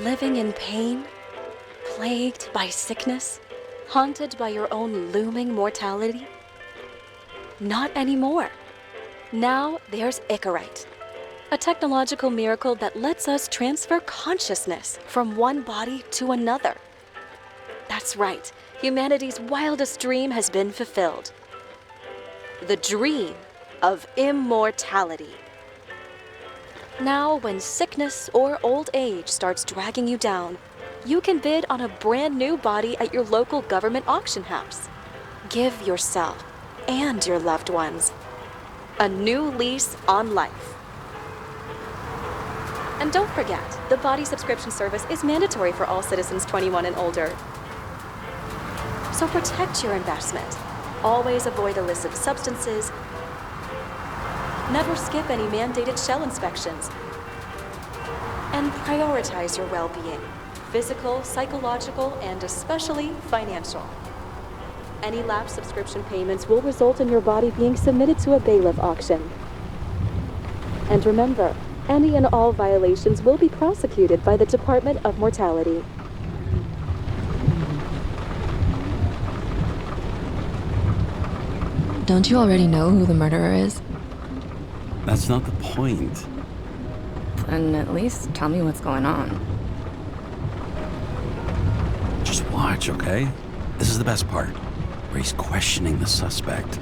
Living in pain? Plagued by sickness? Haunted by your own looming mortality? Not anymore. Now there's Icarite, a technological miracle that lets us transfer consciousness from one body to another. That's right, humanity's wildest dream has been fulfilled. The dream of immortality. Now, when sickness or old age starts dragging you down, you can bid on a brand new body at your local government auction house. Give yourself and your loved ones a new lease on life. And don't forget, the body subscription service is mandatory for all citizens 21 and older. So protect your investment. Always avoid illicit substances. Never skip any mandated shell inspections. And prioritize your well-being, physical, psychological, and especially financial. Any lapsed subscription payments will result in your body being submitted to a bailiff auction. And remember, any and all violations will be prosecuted by the Department of Mortality. Don't you already know who the murderer is? That's not the point. And at least tell me what's going on. Just watch, okay? This is the best part, where he's questioning the suspect.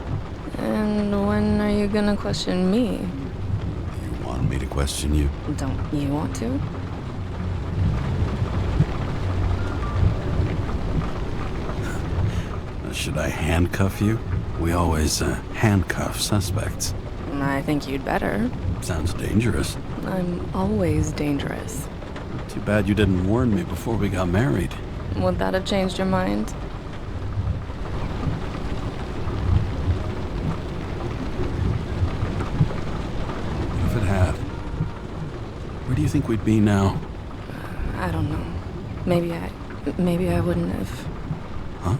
And when are you gonna question me? You want me to question you? Don't you want to? Should I handcuff you? We always handcuff suspects. I think you'd better. Sounds dangerous. I'm always dangerous. Too bad you didn't warn me before we got married. Would that have changed your mind? If it had, where do you think we'd be now? I don't know. Maybe I wouldn't have. Huh?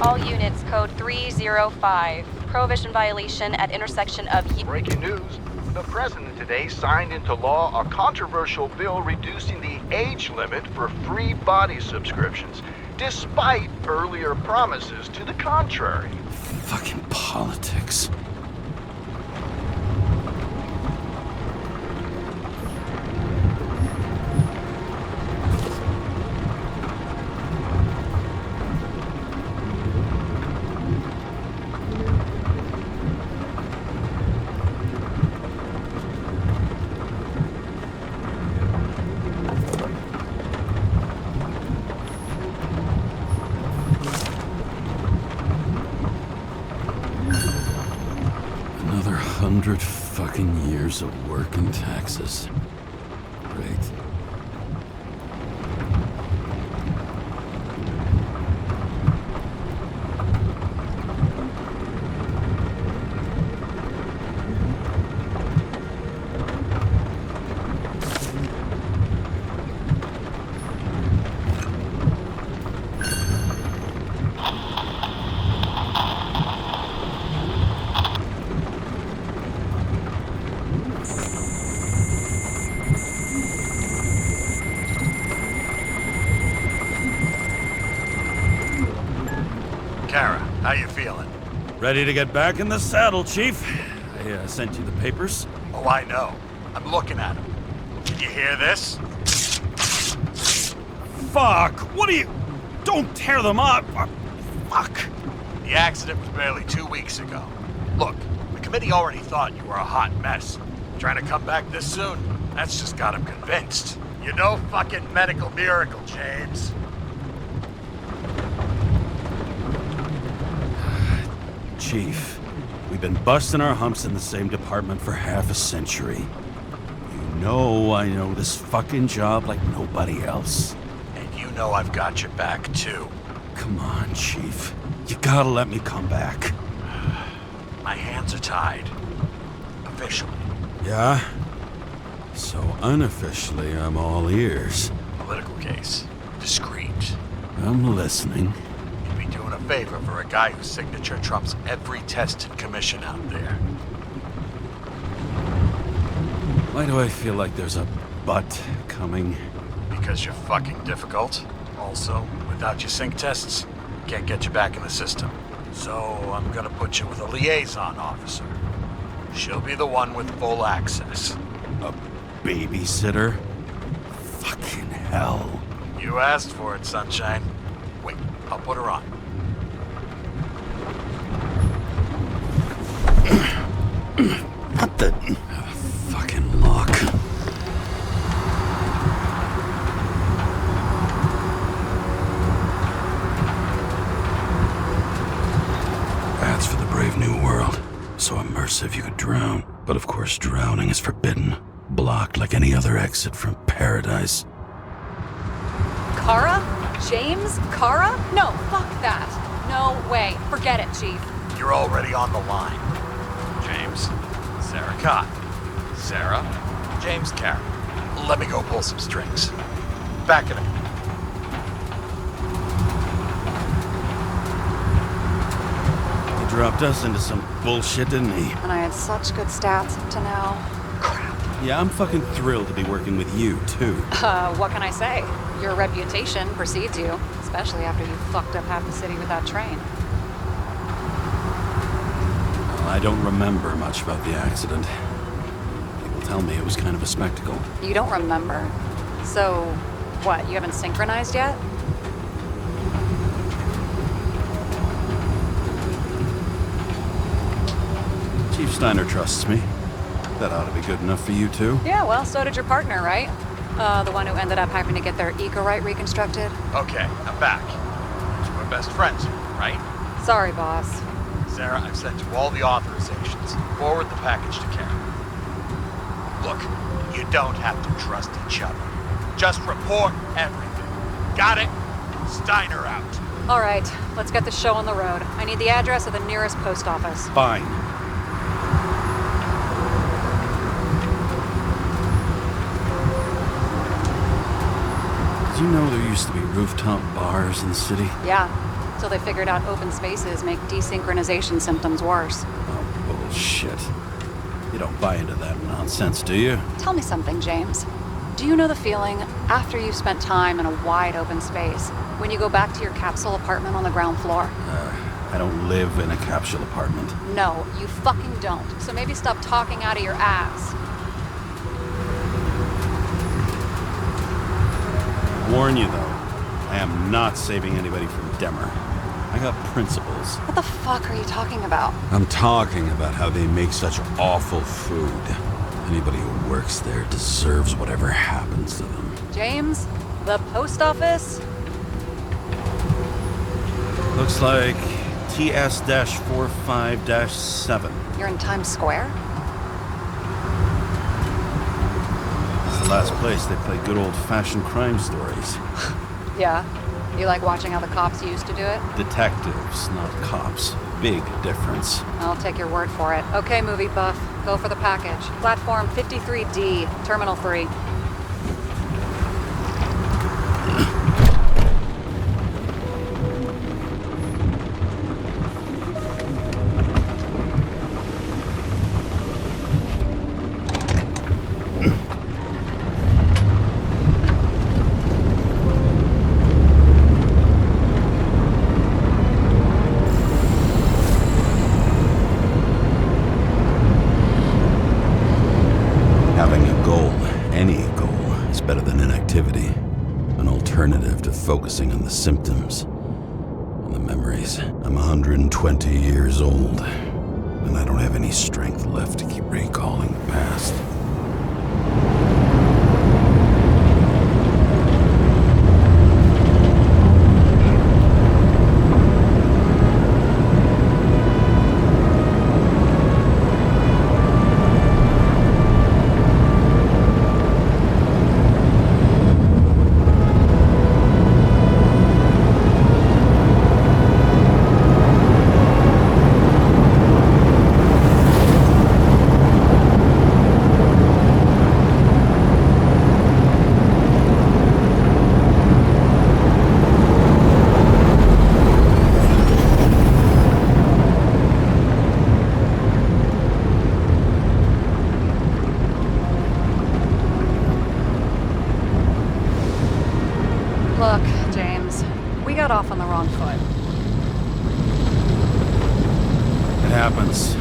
All units, code 305. Prohibition violation at intersection of... Breaking news. The president today signed into law a controversial bill reducing the age limit for free body subscriptions, despite earlier promises to the contrary. Fucking politics. Another 100 fucking years of work and taxes. Great. Kara, how you feeling? Ready to get back in the saddle, Chief. I sent you the papers. Oh, I know. I'm looking at them. Did you hear this? Fuck! What are you... Don't tear them up! Fuck! The accident was barely 2 weeks ago. Look, the committee already thought you were a hot mess. Trying to come back this soon? That's just got them convinced. You're no fucking medical miracle, James. Chief, we've been busting our humps in the same department for half a century. You know I know this fucking job like nobody else. And you know I've got your back, too. Come on, Chief. You gotta let me come back. My hands are tied. Officially. Yeah? So unofficially, I'm all ears. Political case. Discreet. I'm listening. You'd be doing a favor for a guy whose signature trumps every tested commission out there. Why do I feel like there's a but coming? Because you're fucking difficult. Also, without your sync tests, can't get you back in the system. So I'm gonna put you with a liaison officer. She'll be the one with full access. A babysitter? Fucking hell. You asked for it, Sunshine. Wait, I'll put her on. What the... fucking lock. That's for the brave new world. So immersive you could drown. But of course drowning is forbidden. Blocked like any other exit from paradise. Kara? James? Kara? No, fuck that. No way. Forget it, Chief. You're already on the line. James, Sarah Cott. Sarah, James Carey. Let me go pull some strings. Back it up. He dropped us into some bullshit, didn't he? And I had such good stats up to now. Crap. Yeah, I'm fucking thrilled to be working with you, too. What can I say? Your reputation precedes you, especially after you fucked up half the city with that train. Well, I don't remember much about the accident. People tell me it was kind of a spectacle. You don't remember. So, what, you haven't synchronized yet? Chief Steiner trusts me. That ought to be good enough for you, too. Yeah, well, so did your partner, right? The one who ended up having to get their eco-right reconstructed. Okay, I'm back. So we're best friends here, right? Sorry, boss. Sarah, I've sent you all the authorizations. Forward the package to Karen. Look, you don't have to trust each other. Just report everything. Got it? Steiner out. All right, let's get the show on the road. I need the address of the nearest post office. Fine. Did you know there used to be rooftop bars in the city? Yeah, till they figured out open spaces make desynchronization symptoms worse. Oh, bullshit. You don't buy into that nonsense, do you? Tell me something, James. Do you know the feeling after you've spent time in a wide open space, when you go back to your capsule apartment on the ground floor? I don't live in a capsule apartment. No, you fucking don't. So maybe stop talking out of your ass. Warn you, though, I am not saving anybody from Demmer. I got principles. What the fuck are you talking about? I'm talking about how they make such awful food. Anybody who works there deserves whatever happens to them. James, the post office? Looks like TS-45-7. You're in Times Square? It's the last place they play good old-fashioned crime stories. Yeah. You like watching how the cops used to do it? Detectives, not cops. Big difference. I'll take your word for it. Okay, movie buff. Go for the package. Platform 53D, Terminal 3. Focusing on the symptoms and the memories. I'm 120 years old, and I don't have any strength left to keep recalling the past. got off on the wrong foot. It happens.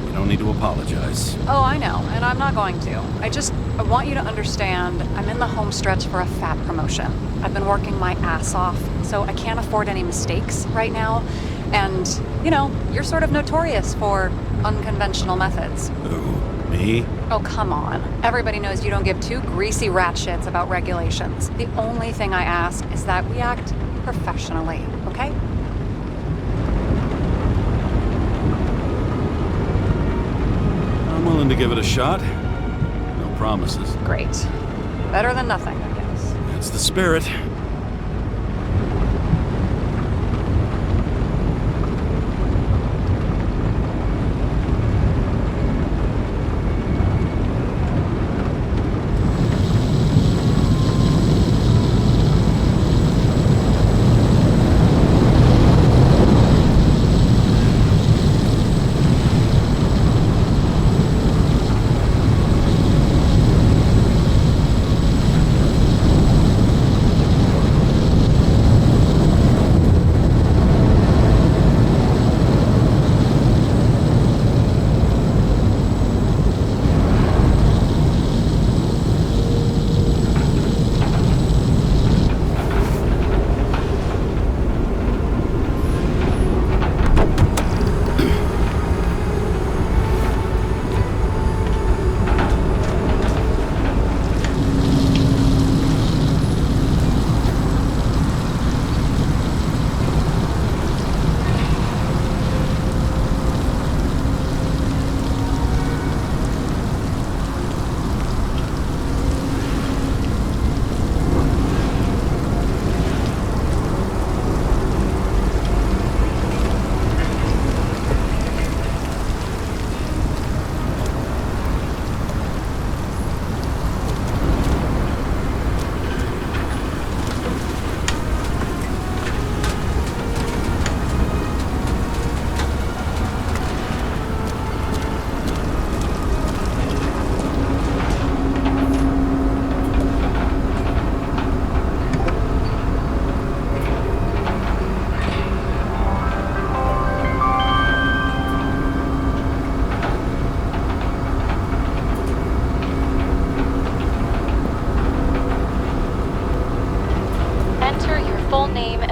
You don't need to apologize. Oh, I know, and I'm not going to. I want you to understand, I'm in the home stretch for a fat promotion. I've been working my ass off, so I can't afford any mistakes right now. And, you know, you're sort of notorious for unconventional methods. Who? Me? Oh, come on. Everybody knows you don't give two greasy rat shits about regulations. The only thing I ask is that we act professionally, okay? I'm willing to give it a shot. No promises. Great. Better than nothing, I guess. That's the spirit.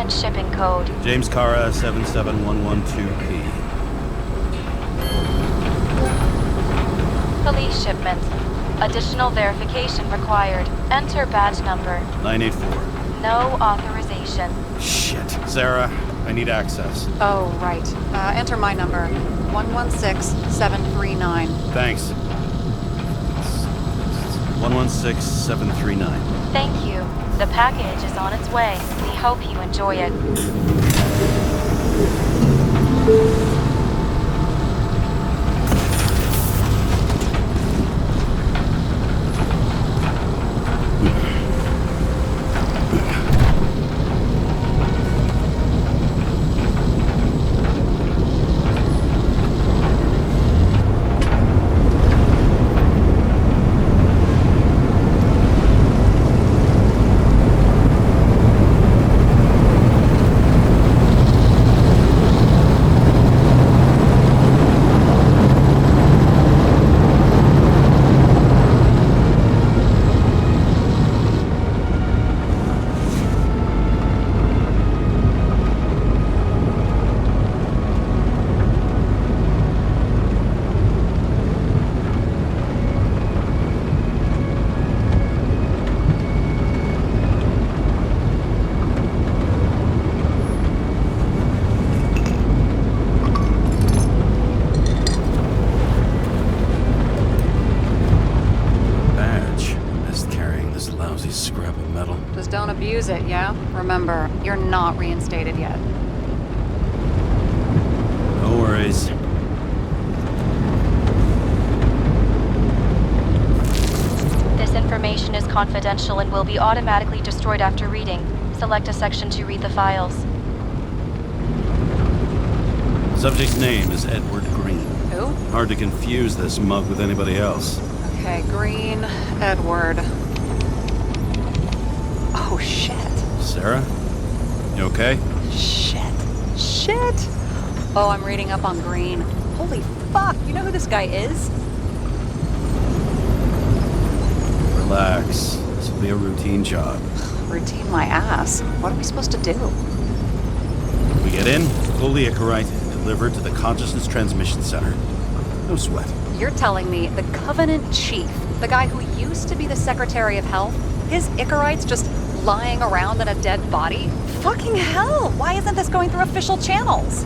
and shipping code. James Cara 77112P. Police shipment. Additional verification required. Enter badge number. 984. No authorization. Shit. Sarah, I need access. Oh, right. Enter my number. 116739. Thanks. 116739. Thank you. The package is on its way. We hope you enjoy it. Don't abuse it, yeah? Remember, you're not reinstated yet. No worries. This information is confidential and will be automatically destroyed after reading. Select a section to read the files. Subject's name is Edward Green. Who? Hard to confuse this mug with anybody else. Okay, Green, Edward. Oh, shit. Sarah? You okay? Shit. Oh, I'm reading up on Green. Holy fuck, you know who this guy is? Relax. This will be a routine job. Routine my ass. What are we supposed to do? We get in, pull the Icarite, and deliver it to the Consciousness Transmission Center. No sweat. You're telling me the Covenant Chief, the guy who used to be the Secretary of Health, his Icarite's just lying around in a dead body? Fucking hell! Why isn't this going through official channels?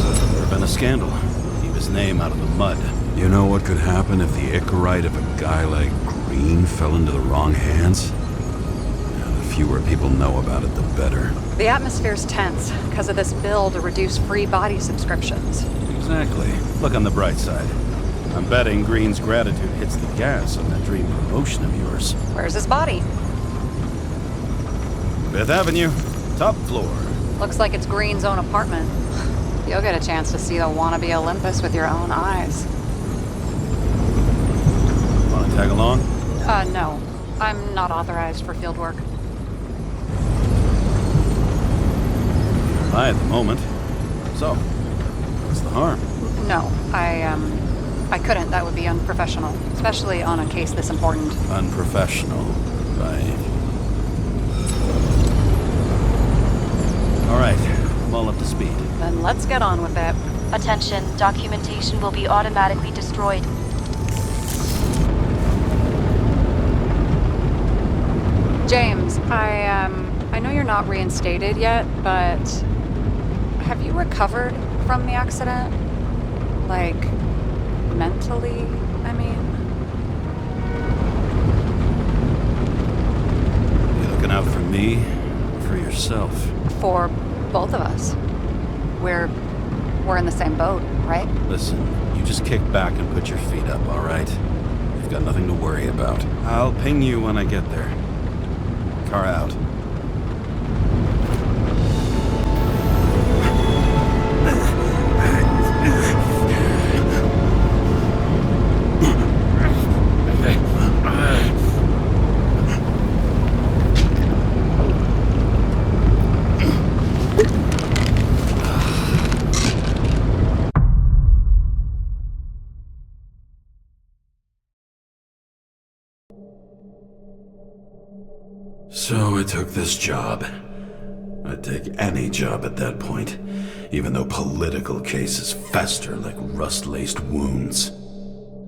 Would have been a scandal. Keep his name out of the mud. You know what could happen if the Icarite of a guy like Green fell into the wrong hands? The fewer people know about it, the better. The atmosphere's tense because of this bill to reduce free body subscriptions. Exactly. Look on the bright side. I'm betting Green's gratitude hits the gas on that dream promotion of yours. Where's his body? 5th Avenue, top floor. Looks like it's Green's own apartment. You'll get a chance to see the wannabe Olympus with your own eyes. Want to tag along? No. I'm not authorized for field work. Hi at the moment. So, what's the harm? No, I couldn't. That would be unprofessional, especially on a case this important. Unprofessional, right. All right, I'm all up to speed. Then let's get on with it. Attention, documentation will be automatically destroyed. James, I know you're not reinstated yet, but have you recovered from the accident? Like, mentally, I mean? You looking out for me or for yourself? For both of us. We're in the same boat, right? Listen, you just kick back and put your feet up, all right? You've got nothing to worry about. I'll ping you when I get there. Car out. So I took this job. I'd take any job at that point, even though political cases fester like rust-laced wounds.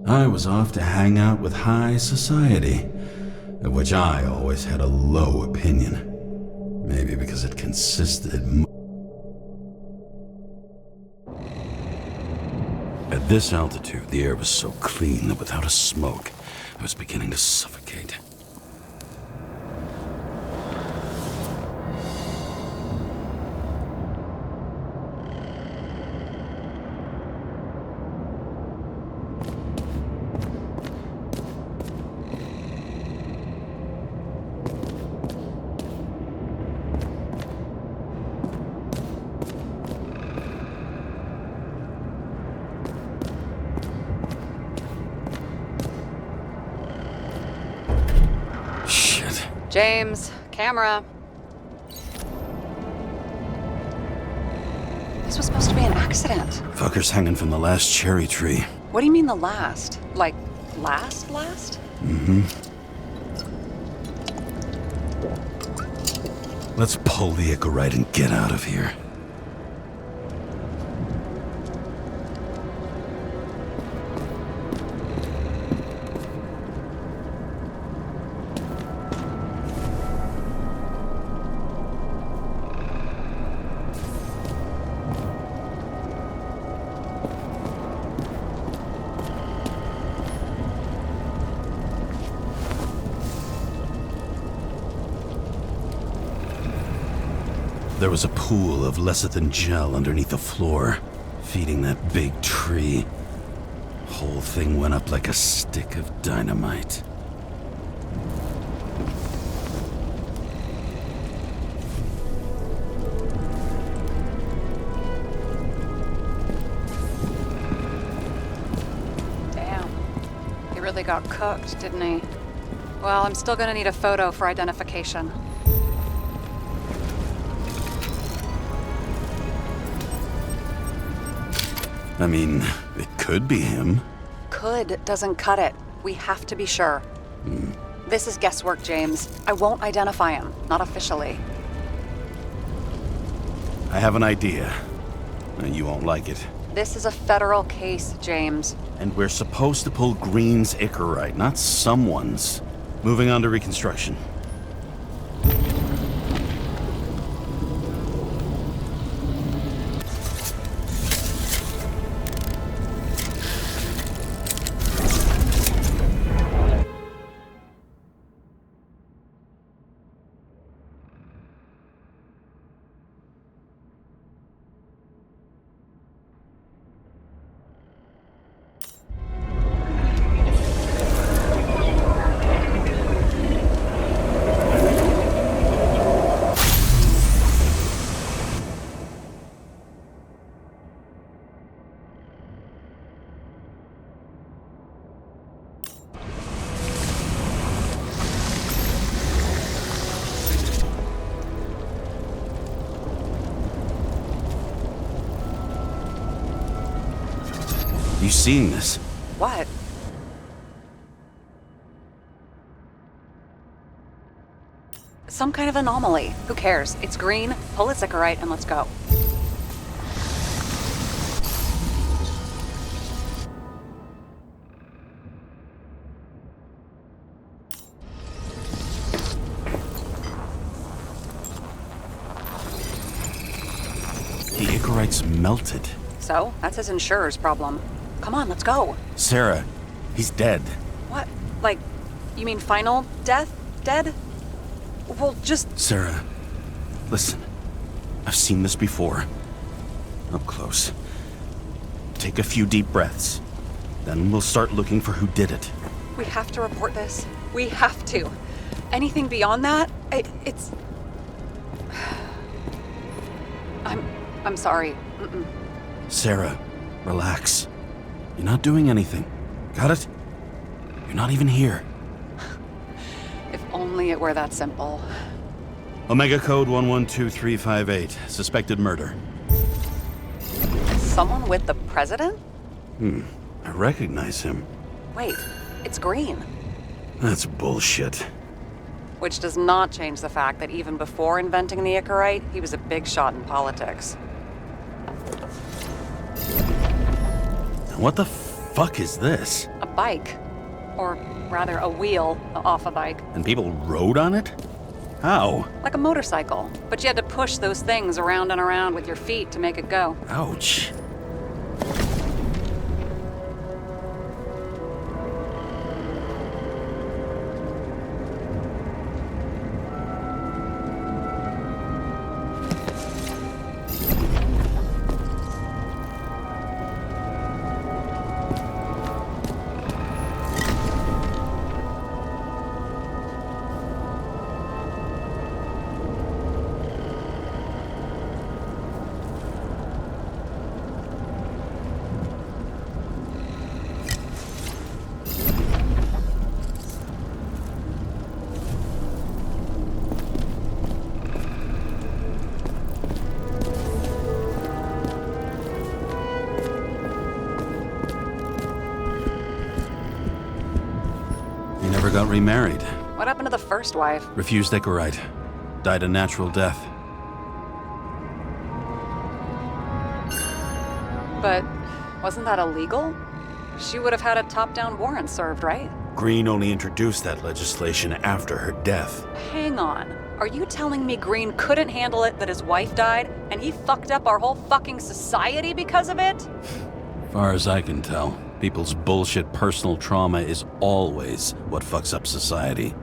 I was off to hang out with high society, of which I always had a low opinion. Maybe because it consisted At this altitude, the air was so clean that without a smoke, I was beginning to suffocate. James, camera. This was supposed to be an accident. Fucker's hanging from the last cherry tree. What do you mean the last? Like, last? Mm-hmm. Let's pull the Icarite and get out of here. There was a pool of lecithin gel underneath the floor, feeding that big tree. Whole thing went up like a stick of dynamite. Damn. He really got cooked, didn't he? Well, I'm still gonna need a photo for identification. I mean, it could be him. Could doesn't cut it. We have to be sure. This is guesswork, James. I won't identify him, not officially. I have an idea. You won't like it. This is a federal case, James. And we're supposed to pull Green's Icarite, not someone's. Moving on to reconstruction. You seeing this? What? Some kind of anomaly. Who cares? It's green, pull its Icarite, and let's go. The Icarite's melted. So, that's his insurer's problem. Come on, let's go. Sarah, he's dead. What? Like, you mean final death? Dead? Well, just... Sarah, listen. I've seen this before. Up close. Take a few deep breaths. Then we'll start looking for who did it. We have to report this. We have to. Anything beyond that, it's... I'm sorry. Mm-mm. Sarah, relax. You're not doing anything. Got it? You're not even here. If only it were that simple. Omega code 112358. Suspected murder. Someone with the president? I recognize him. Wait, it's Green. That's bullshit. Which does not change the fact that even before inventing the Icarite, he was a big shot in politics. What the fuck is this? A bike. Or rather, a wheel off a bike. And people rode on it? How? Like a motorcycle. But you had to push those things around and around with your feet to make it go. Ouch. Got remarried. What happened to the first wife? Refused Icarite. Died a natural death. But wasn't that illegal? She would have had a top-down warrant served, right? Green only introduced that legislation after her death. Hang on. Are you telling me Green couldn't handle it that his wife died, and he fucked up our whole fucking society because of it? Far as I can tell, people's bullshit personal trauma is always what fucks up society.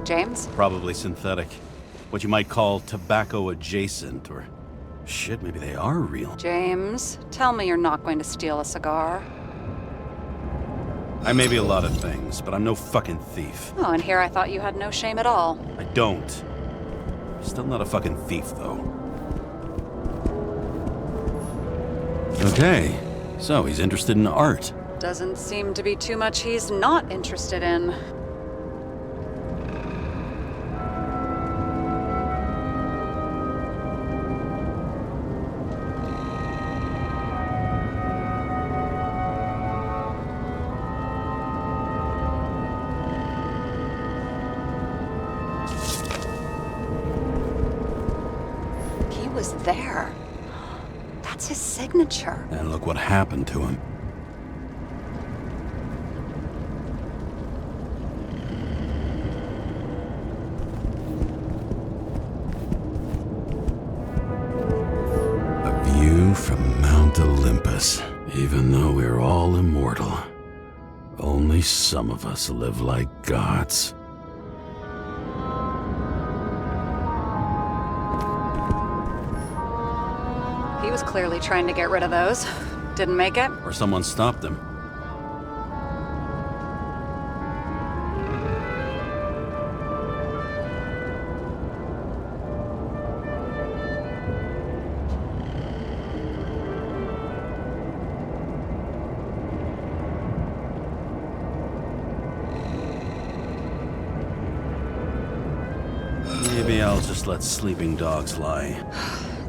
James? Probably synthetic. What you might call tobacco adjacent, or shit, maybe they are real. James, tell me you're not going to steal a cigar. I may be a lot of things, but I'm no fucking thief. Oh, and here I thought you had no shame at all. I don't. Still not a fucking thief, though. Okay, So, he's interested in art. Doesn't seem to be too much he's not interested in. He was there. That's his signature. And look what happened to him. A view from Mount Olympus. Even though we're all immortal, only some of us live like gods. He was clearly trying to get rid of those. Didn't make it. Or someone stopped him. Maybe I'll just let sleeping dogs lie.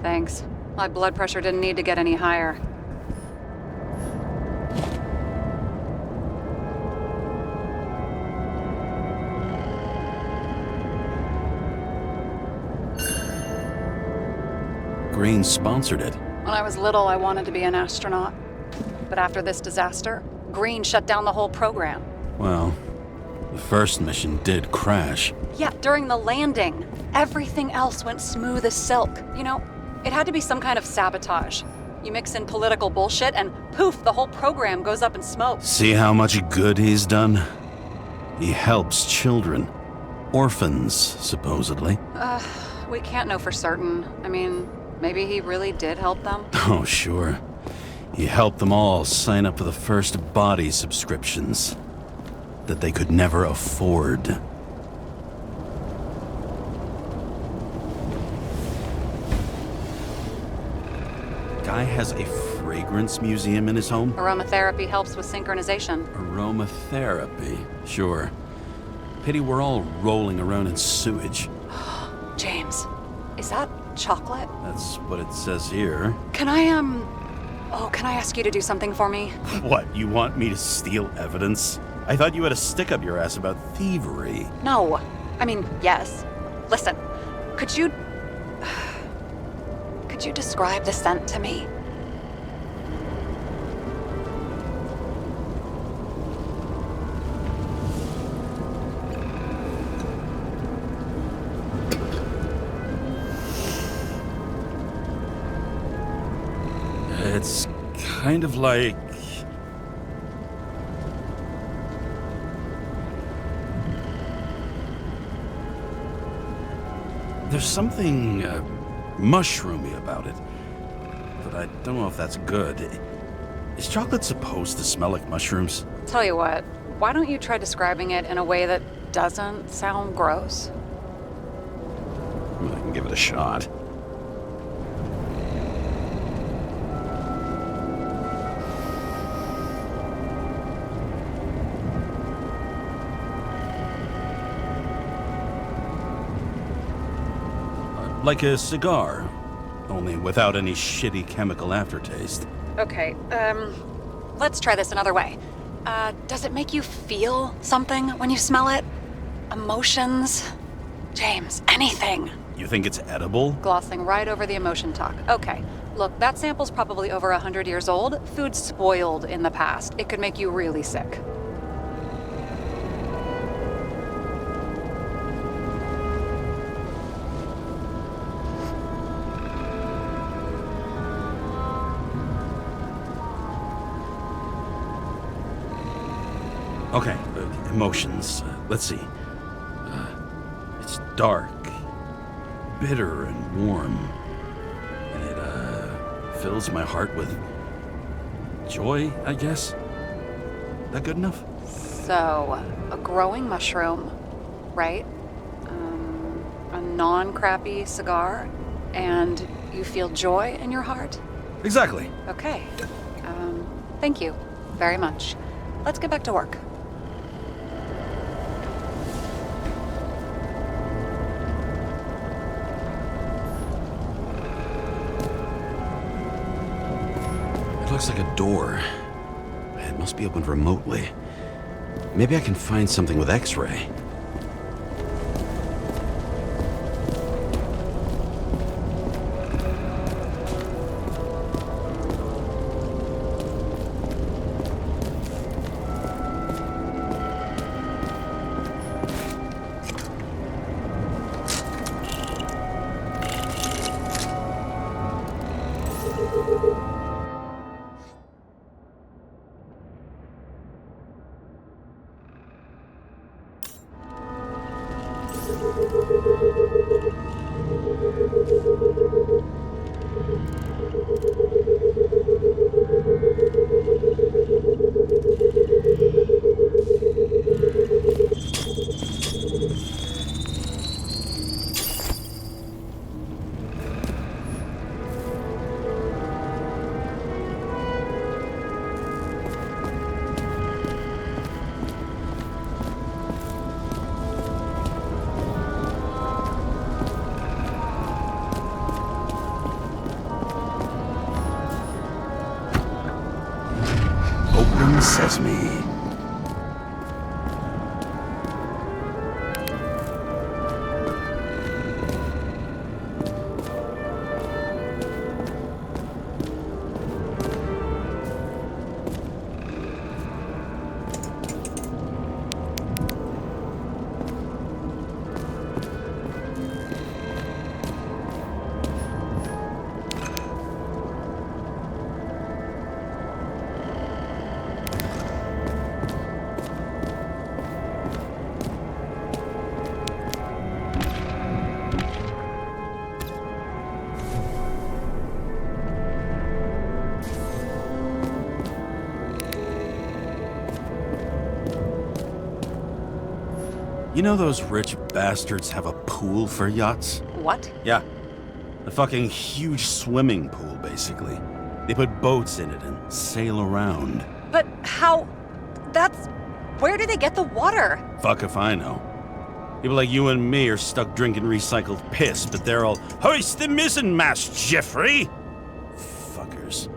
Thanks. My blood pressure didn't need to get any higher. Green sponsored it. When I was little, I wanted to be an astronaut. But after this disaster, Green shut down the whole program. Well, the first mission did crash. Yeah, during the landing. Everything else went smooth as silk. You know, it had to be some kind of sabotage. You mix in political bullshit and poof, the whole program goes up in smoke. See how much good he's done? He helps children. Orphans, supposedly. We can't know for certain. I mean, maybe he really did help them. Oh, sure. He helped them all sign up for the first body subscriptions that they could never afford. Guy has a fragrance museum in his home? Aromatherapy helps with synchronization. Aromatherapy, sure. Pity we're all rolling around in sewage. James, is that chocolate? That's what it says here. Can I ask you to do something for me? What, you want me to steal evidence? I thought you had a stick up your ass about thievery. No. I mean, yes. Listen, could you describe the scent to me? It's kind of like... There's something mushroomy about it, but I don't know if that's good. Is chocolate supposed to smell like mushrooms? Tell you what, why don't you try describing it in a way that doesn't sound gross? I can give it a shot. Like a cigar, only without any shitty chemical aftertaste. Okay, let's try this another way. Does it make you feel something when you smell it? Emotions? James, anything. You think it's edible? Glossing right over the emotion talk. Okay, look, that sample's probably over 100 years old. Food spoiled in the past. It could make you really sick. Okay, emotions. Let's see. It's dark, bitter, and warm. And it fills my heart with joy, I guess? That good enough? So, a growing mushroom, right? A non-crappy cigar, and you feel joy in your heart? Exactly. Okay. Thank you very much. Let's get back to work. It looks like a door. It must be opened remotely. Maybe I can find something with X-ray. Open sesame. You know those rich bastards have a pool for yachts? What? Yeah. A fucking huge swimming pool, basically. They put boats in it and sail around. But how... That's... Where do they get the water? Fuck if I know. People like you and me are stuck drinking recycled piss, but they're all, hoist the mizzenmast, Jeffrey! Fuckers.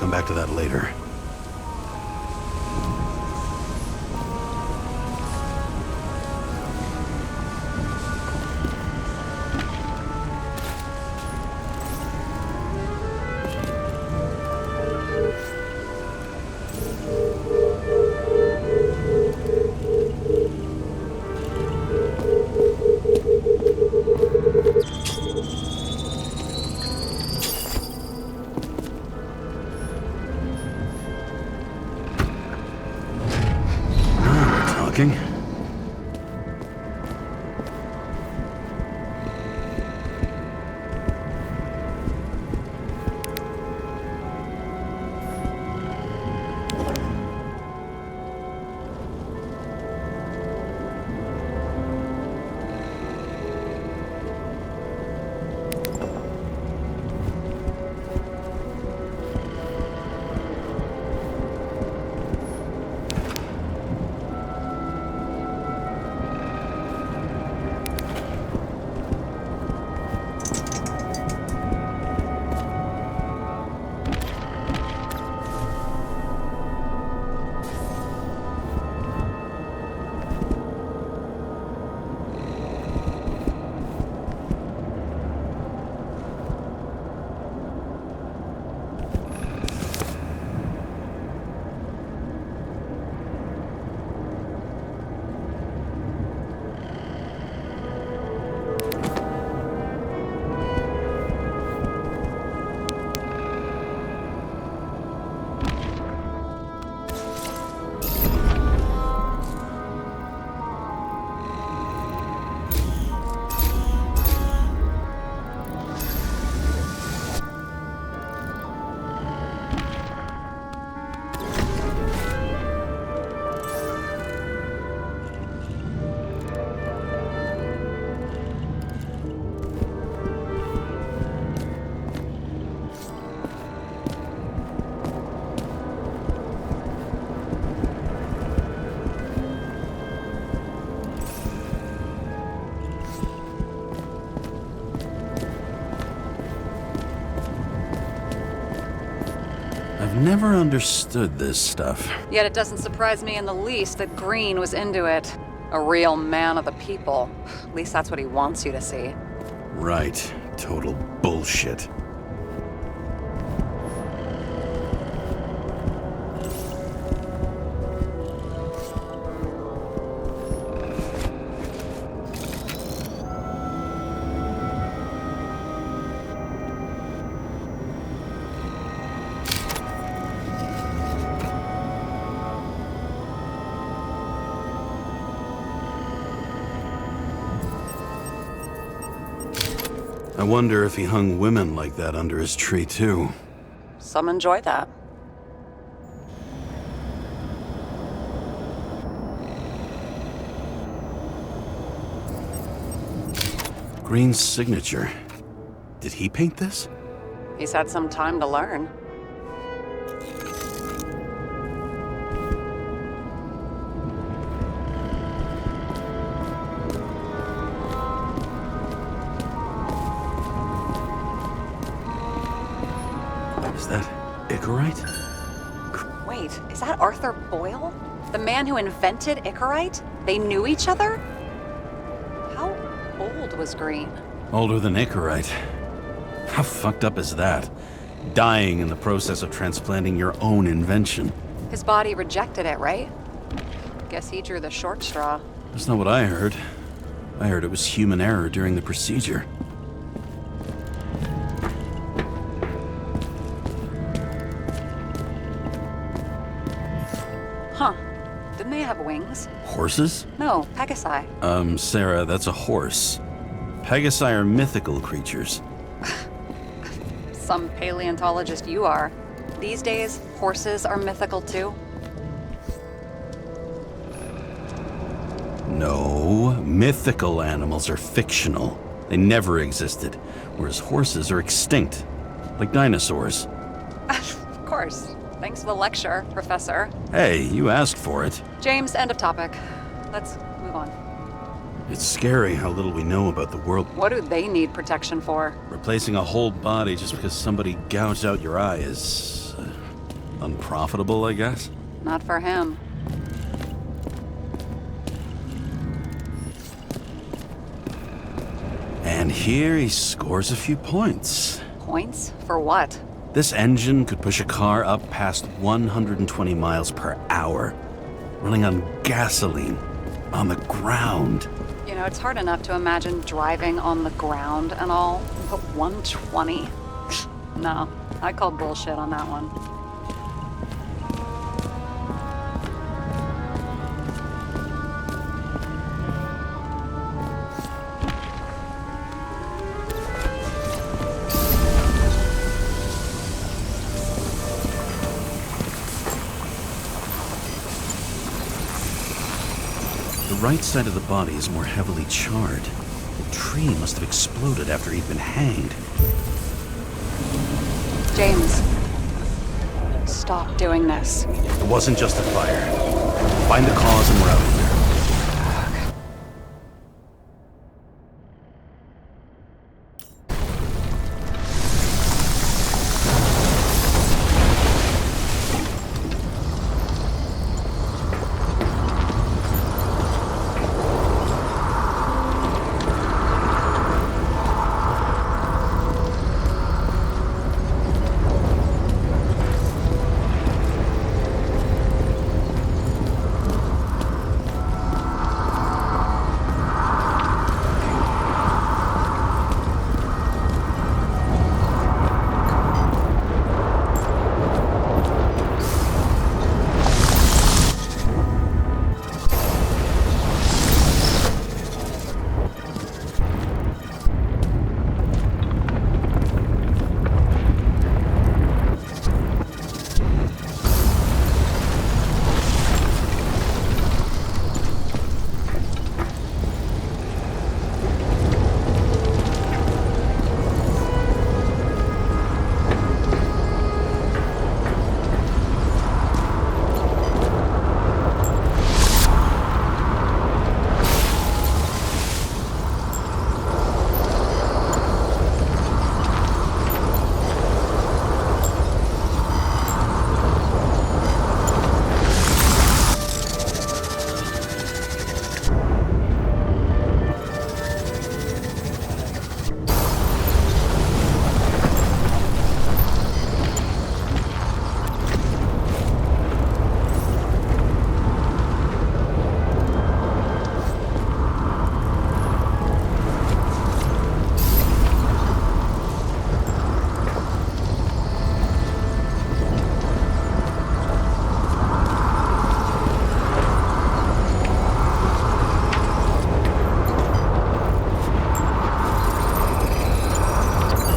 come back to that later. Talking. I've never understood this stuff. Yet it doesn't surprise me in the least that Green was into it. A real man of the people. At least that's what he wants you to see. Right. Total bullshit. I wonder if he hung women like that under his tree, too. Some enjoy that. Green's signature. Did he paint this? He's had some time to learn. Is that Icarite? Wait, is that Arthur Boyle? The man who invented Icarite? They knew each other? How old was Green? Older than Icarite. How fucked up is that? Dying in the process of transplanting your own invention. His body rejected it, right? Guess he drew the short straw. That's not what I heard. I heard it was human error during the procedure. Huh. Didn't they have wings? Horses? No, Pegasi. Sarah, that's a horse. Pegasi are mythical creatures. Some paleontologist you are. These days, horses are mythical too. No, mythical animals are fictional. They never existed, whereas horses are extinct, like dinosaurs. Of course. Thanks for the lecture, Professor. Hey, you asked for it. James, end of topic. Let's move on. It's scary how little we know about the world. What do they need protection for? Replacing a whole body just because somebody gouged out your eye is Unprofitable, I guess? Not for him. And here he scores a few points. Points? For what? This engine could push a car up past 120 miles per hour, running on gasoline, on the ground. You know, it's hard enough to imagine driving on the ground and all, but 120? No, I call bullshit on that one. The right side of the body is more heavily charred. The tree must have exploded after he'd been hanged. James, stop doing this. It wasn't just a fire. Find the cause and we're out of here.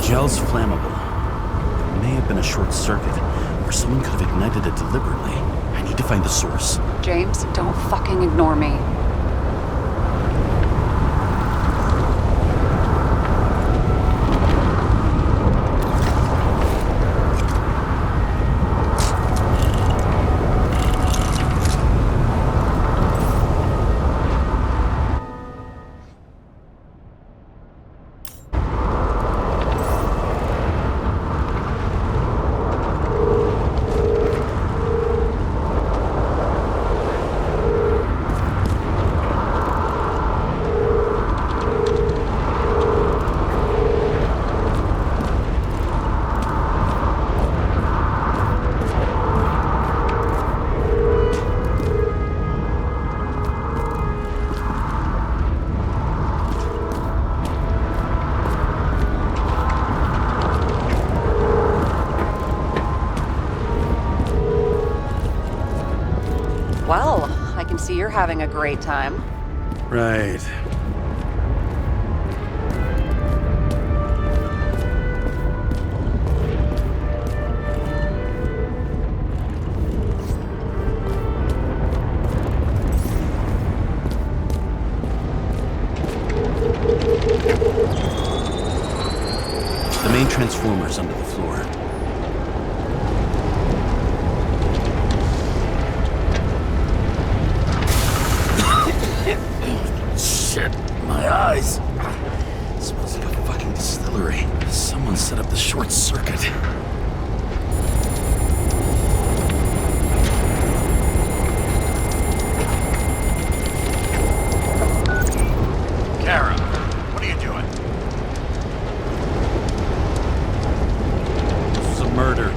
Gel's flammable. It may have been a short circuit, or someone could have ignited it deliberately. I need to find the source. James, don't fucking ignore me. Well, I can see you're having a great time. Right. The main transformer's under the floor. Shit.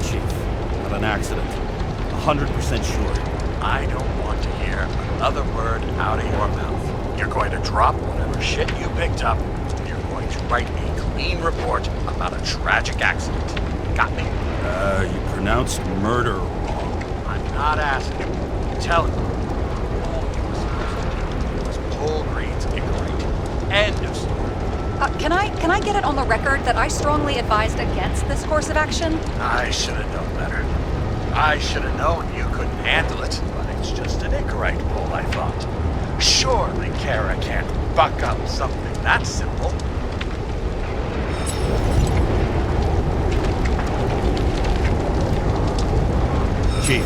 Chief. Not an accident. 100% sure. I don't want to hear another word out of your mouth. You're going to drop whatever shit you picked up. You're going to write a clean report about a tragic accident. Got me? You pronounced murder wrong. I'm not asking you. I'm telling you. All you were supposed to do was pull Green's Icarite. End of story. Can I get it on the record that I strongly advised against this course of action? I should have known better. I should have known you couldn't handle it, but it's just an Icarite pull, I thought. Surely Kara can't buck up something that simple. Chief,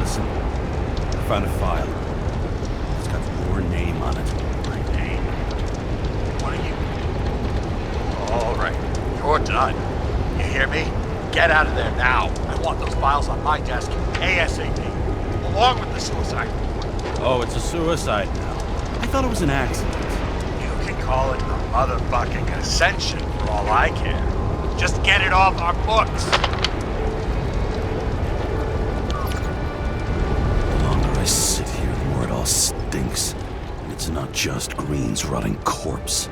listen. I found a file. It's got your name on it. My name? What are you? All right, you're done. You hear me? Get out of there now. I want those files on my desk ASAP, along with the suicide report. Oh, it's a suicide now. I thought it was an accident. You can call it a motherfucking ascension for all I care. Just get it off our books. The longer I sit here, the more it all stinks. And it's not just Green's rotting corpse.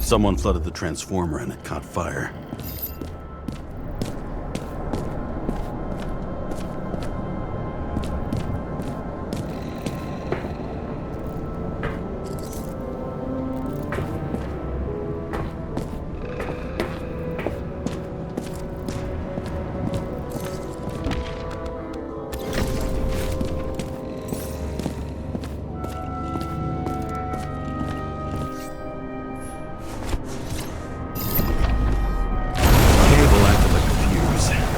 Someone flooded the transformer and it caught fire.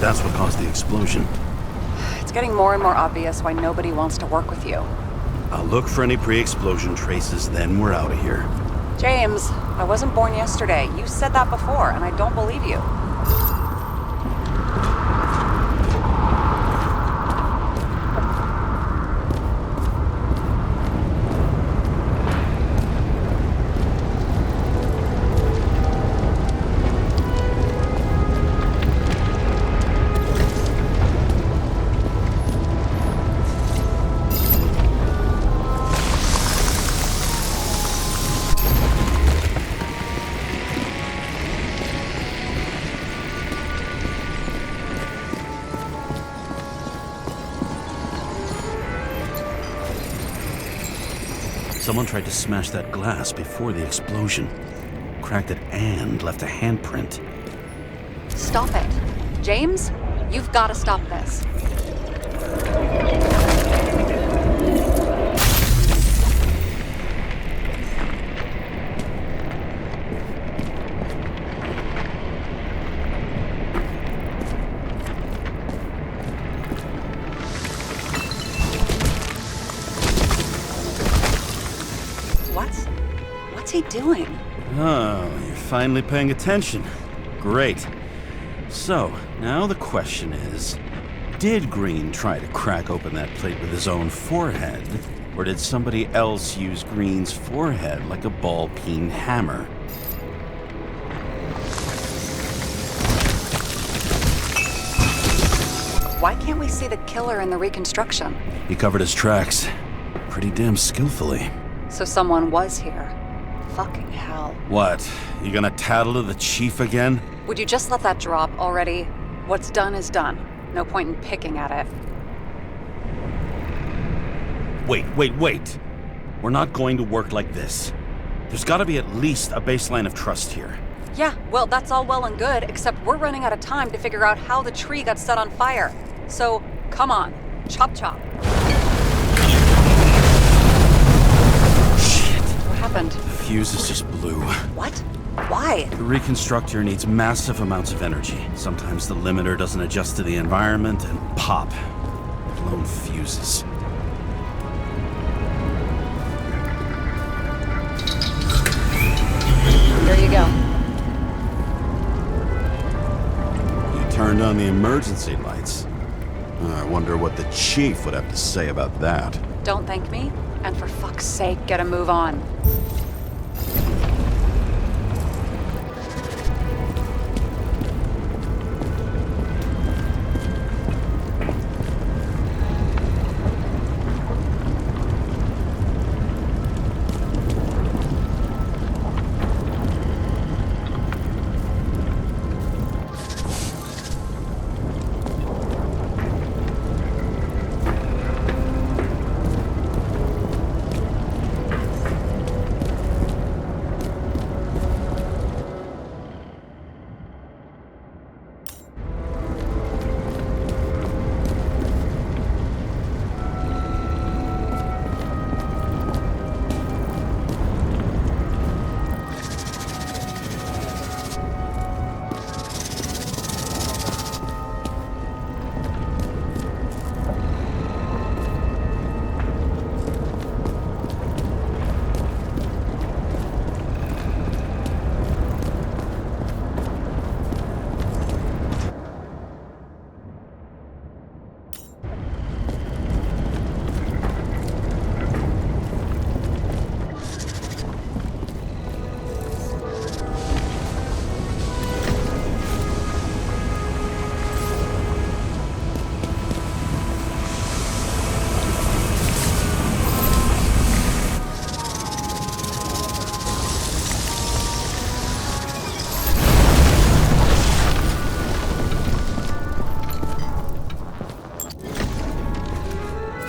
That's what caused the explosion. It's getting more and more obvious why nobody wants to work with you. I'll look for any pre-explosion traces, then we're out of here. James, I wasn't born yesterday. You said that before, and I don't believe you. Someone tried to smash that glass before the explosion. Cracked it and left a handprint. Stop it. James, you've got to stop this. What's he doing? Oh, you're finally paying attention. Great. So, now the question is, did Green try to crack open that plate with his own forehead, or did somebody else use Green's forehead like a ball-peen hammer? Why can't we see the killer in the reconstruction? He covered his tracks pretty damn skillfully. So someone was here. Fucking hell. What? You gonna tattle to the chief again? Would you just let that drop already? What's done is done. No point in picking at it. Wait. We're not going to work like this. There's gotta be at least a baseline of trust here. Yeah, well, that's all well and good, except we're running out of time to figure out how the tree got set on fire. So, come on. Chop chop. Shit. What happened? The fuses just blew. What? Why? The reconstructor needs massive amounts of energy. Sometimes the limiter doesn't adjust to the environment and pop. Blown fuses. turned on the emergency lights. I wonder what the chief would have to say about that. Don't thank me, and for fuck's sake, get a move on.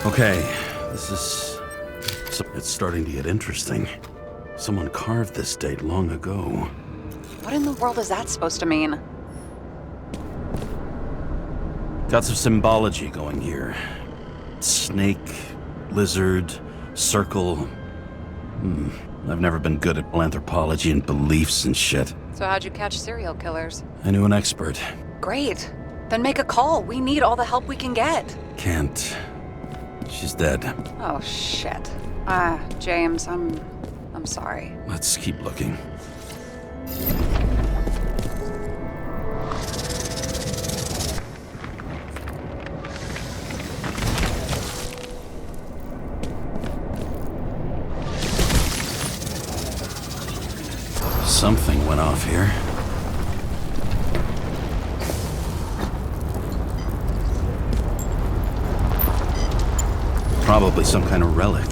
Okay, it's starting to get interesting. Someone carved this date long ago. What in the world is that supposed to mean? Got some symbology going here. Snake, lizard, circle. I've never been good at anthropology and beliefs and shit. So how'd you catch serial killers? I knew an expert. Great. Then make a call. We need all the help we can get. Can't. She's dead. Oh, shit. James, I'm sorry. Let's keep looking. Something went off here. Probably some kind of relic.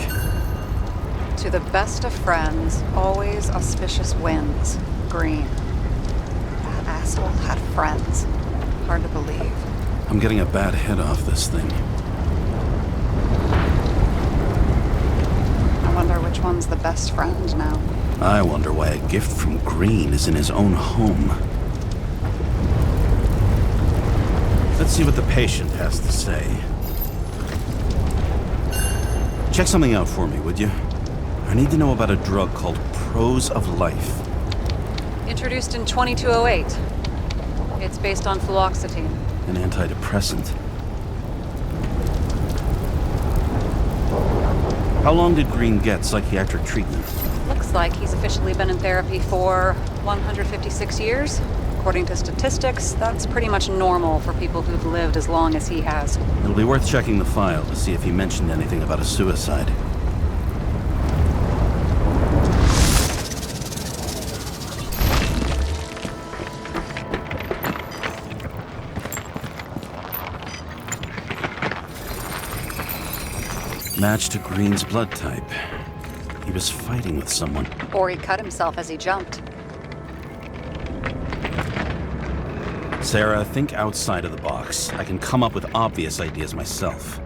To the best of friends, always auspicious wins. Green. That asshole had friends. Hard to believe. I'm getting a bad hit off this thing. I wonder which one's the best friend now. I wonder why a gift from Green is in his own home. Let's see what the patient has to say. Check something out for me, would you? I need to know about a drug called Prose of Life. Introduced in 2208. It's based on fluoxetine. An antidepressant. How long did Green get psychiatric treatment? Looks like he's officially been in therapy for 156 years. According to statistics, that's pretty much normal for people who've lived as long as he has. It'll be worth checking the file to see if he mentioned anything about a suicide. Match to Green's blood type. He was fighting with someone. Or he cut himself as he jumped. Sarah, think outside of the box. I can come up with obvious ideas myself.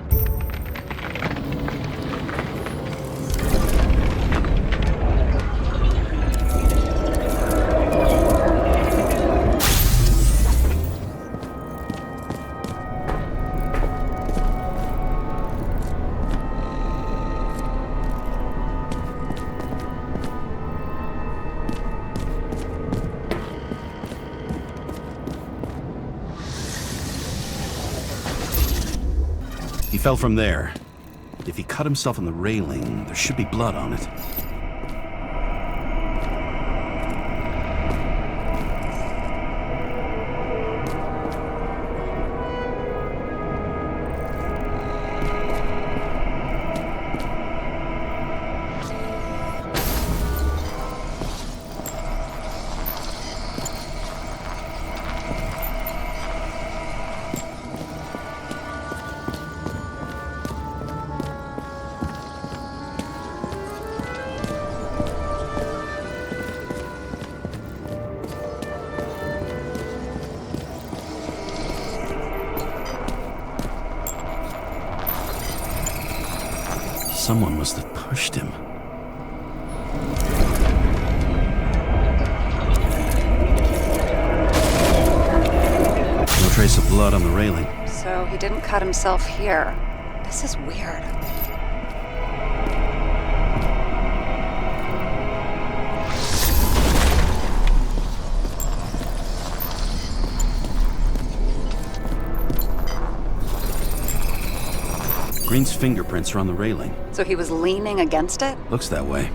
He fell from there. If he cut himself on the railing, there should be blood on it. Someone must have pushed him. No trace of blood on the railing. So he didn't cut himself here. This is weird. Green's fingerprints are on the railing. So he was leaning against it? Looks that way.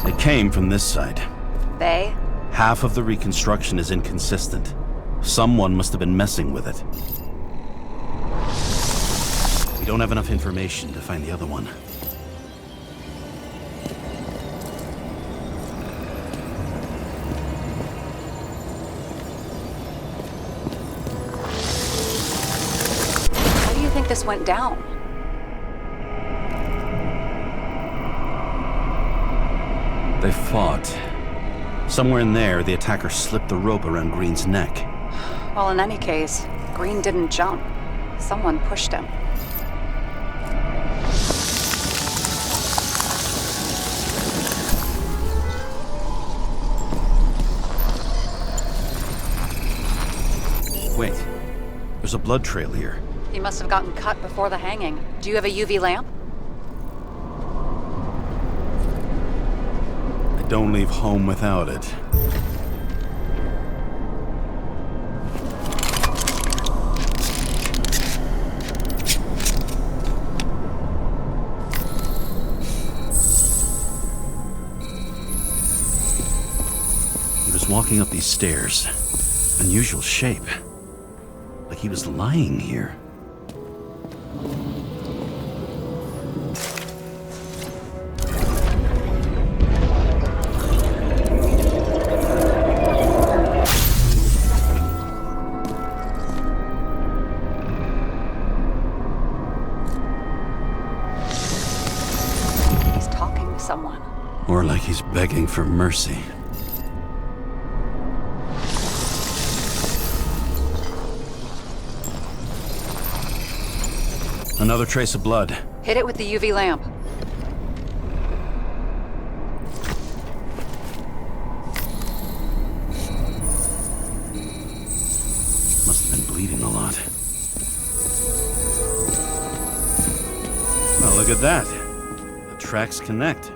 It came from this side. They? Half of the reconstruction is inconsistent. Someone must have been messing with it. We don't have enough information to find the other one. How do you think this went down? They fought. Somewhere in there, the attacker slipped the rope around Green's neck. Well, in any case, Green didn't jump. Someone pushed him. Wait, there's a blood trail here. He must have gotten cut before the hanging. Do you have a UV lamp? I don't leave home without it. He was walking up these stairs. Unusual shape. Like he was lying here. He's talking to someone. Or like he's begging for mercy. Another trace of blood. Hit it with the UV lamp. Must have been bleeding a lot. Well, look at that. The tracks connect.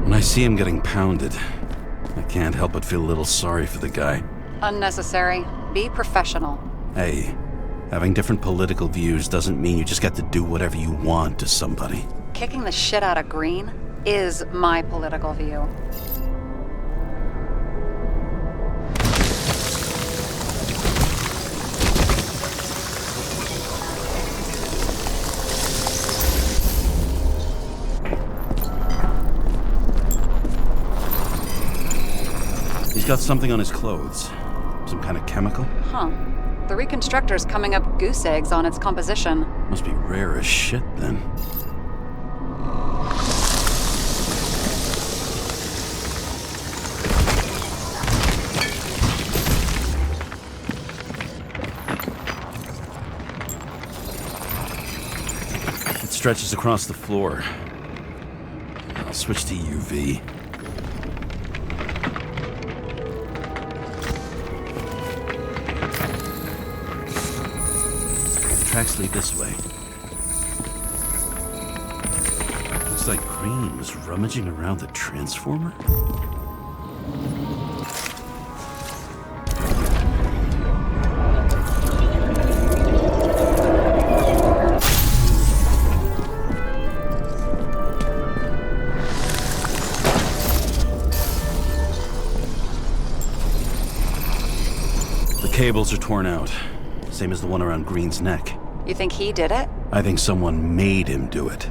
When I see him getting pounded, I can't help but feel a little sorry for the guy. Unnecessary. Be professional. Hey, having different political views doesn't mean you just get to do whatever you want to somebody. Kicking the shit out of Green is my political view. He's got something on his clothes. Some kind of chemical? Huh. The reconstructor's coming up goose eggs on its composition. Must be rare as shit, then. It stretches across the floor. I'll switch to UV. Tracks lead this way. Looks like Green was rummaging around the transformer. cables are torn out. Same as the one around Green's neck. You think he did it? I think someone made him do it.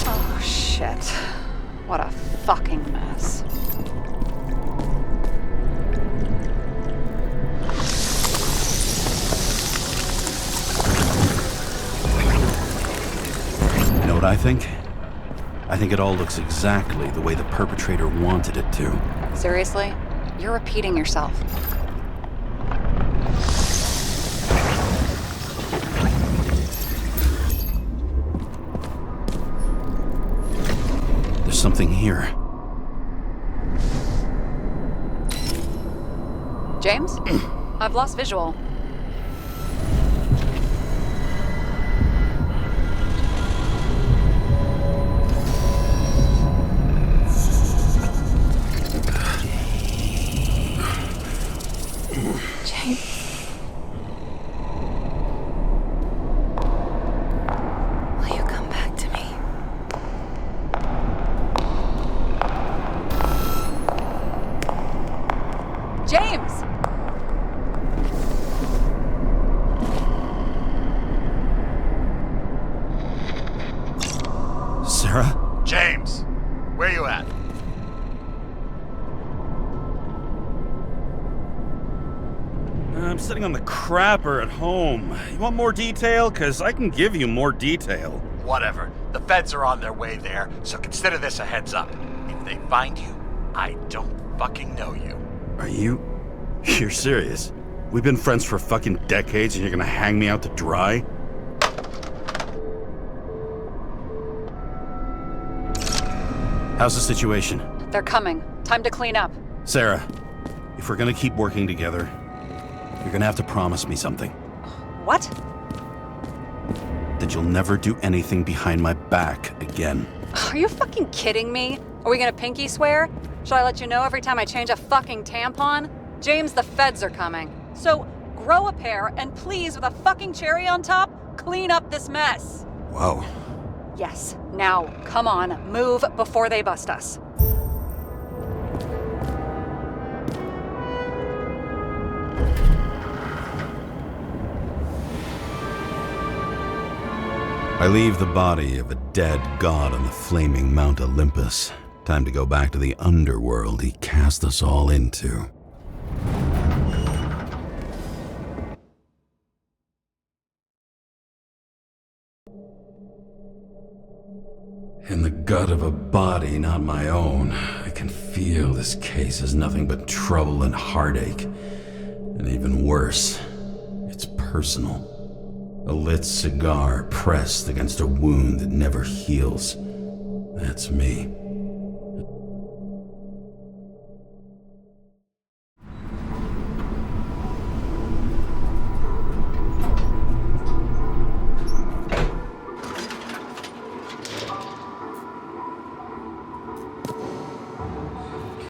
Oh, shit. What a fucking mess. You know what I think? I think it all looks exactly the way the perpetrator wanted it to. Seriously? You're repeating yourself. There's something here. James? I've lost visual. James. Will you come back to me? James! Sarah? James, where you at? I'm sitting on the crapper at home. You want more detail? Because I can give you more detail. Whatever. The feds are on their way there, so consider this a heads up. If they find you, I don't fucking know you. Are you... You're serious? We've been friends for fucking decades and you're gonna hang me out to dry? How's the situation? They're coming. Time to clean up. Sarah, if we're gonna keep working together, you're gonna have to promise me something. What? That you'll never do anything behind my back again. Are you fucking kidding me? Are we gonna pinky swear? Should I let you know every time I change a fucking tampon? James, the feds are coming. So, grow a pair, and please, with a fucking cherry on top, clean up this mess. Whoa. Yes, now, come on, move before they bust us. I leave the body of a dead god on the flaming Mount Olympus. Time to go back to the underworld he cast us all into. In the gut of a body not my own, I can feel this case is nothing but trouble and heartache. And even worse, it's personal. A lit cigar pressed against a wound that never heals. That's me.